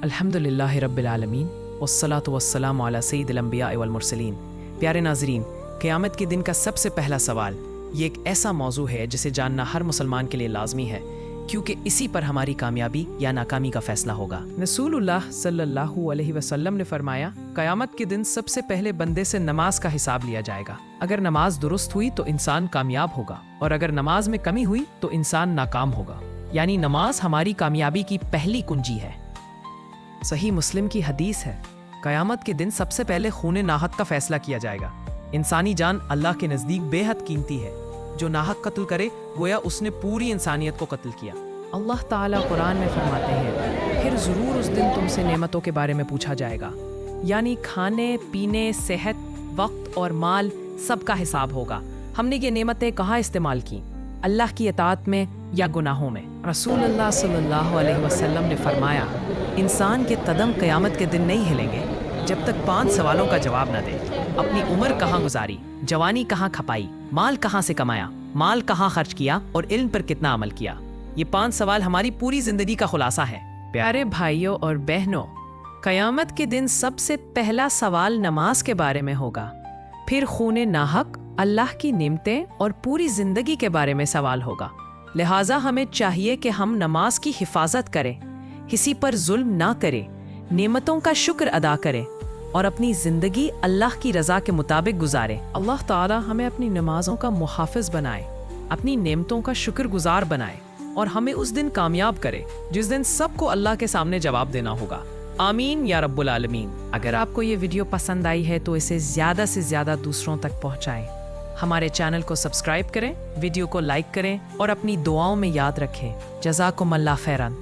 الحمدللہ رب العالمین والصلاة والسلام علی سید الانبیاء والمرسلین۔ پیارے ناظرین، قیامت کے دن کا سب سے پہلا سوال یہ ایک ایسا موضوع ہے جسے جاننا ہر مسلمان کے لیے لازمی ہے، کیونکہ اسی پر ہماری کامیابی یا ناکامی کا فیصلہ ہوگا۔ رسول اللہ صلی اللہ علیہ وسلم نے فرمایا، قیامت کے دن سب سے پہلے بندے سے نماز کا حساب لیا جائے گا۔ اگر نماز درست ہوئی تو انسان کامیاب ہوگا، اور اگر نماز میں کمی ہوئی تو انسان ناکام ہوگا۔ یعنی نماز ہماری کامیابی کی پہلی کنجی ہے۔ صحیح مسلم کی حدیث ہے، قیامت کے دن سب سے پہلے خون ناحق کا فیصلہ کیا جائے گا۔ انسانی جان اللہ کے نزدیک بے حد قیمتی ہے۔ جو ناحق قتل کرے گویا اس نے پوری انسانیت کو قتل کیا۔ اللہ تعالیٰ قرآن میں فرماتے ہیں، پھر ضرور اس دن تم سے نعمتوں کے بارے میں پوچھا جائے گا، یعنی کھانے پینے، صحت، وقت اور مال سب کا حساب ہوگا۔ ہم نے یہ نعمتیں کہاں استعمال کی؟ اللہ کی اطاعت میں یا گناہوں میں؟ رسول اللہ صلی اللہ علیہ وسلم نے فرمایا، انسان کے قدم قیامت کے دن نہیں ہلیں گے جب تک 5 سوالوں کا جواب نہ دے۔ اپنی عمر کہاں گزاری، جوانی کہاں کھپائی، مال کہاں سے کمایا، مال کہاں خرچ کیا اور علم پر کتنا عمل کیا۔ یہ 5 سوال ہماری پوری زندگی کا خلاصہ ہے۔ پیارے بھائیوں اور بہنوں، قیامت کے دن سب سے پہلا سوال نماز کے بارے میں ہوگا، پھر خون ناحق، اللہ کی نعمتیں اور پوری زندگی کے بارے میں سوال ہوگا۔ لہٰذا ہمیں چاہیے کہ ہم نماز کی حفاظت کریں، کسی پر ظلم نہ کریں، نعمتوں کا شکر ادا کریں اور اپنی زندگی اللہ کی رضا کے مطابق گزاریں۔ اللہ تعالی ہمیں اپنی نمازوں کا محافظ بنائے، اپنی نعمتوں کا شکر گزار بنائے اور ہمیں اس دن کامیاب کرے جس دن سب کو اللہ کے سامنے جواب دینا ہوگا۔ آمین یا رب العالمین۔ اگر آپ کو یہ ویڈیو پسند آئی ہے تو اسے زیادہ سے زیادہ دوسروں تک پہنچائیں۔ ہمارے چینل کو سبسکرائب کریں، ویڈیو کو لائک کریں اور اپنی دعاؤں میں یاد رکھیں۔ جزاکم اللہ خیران۔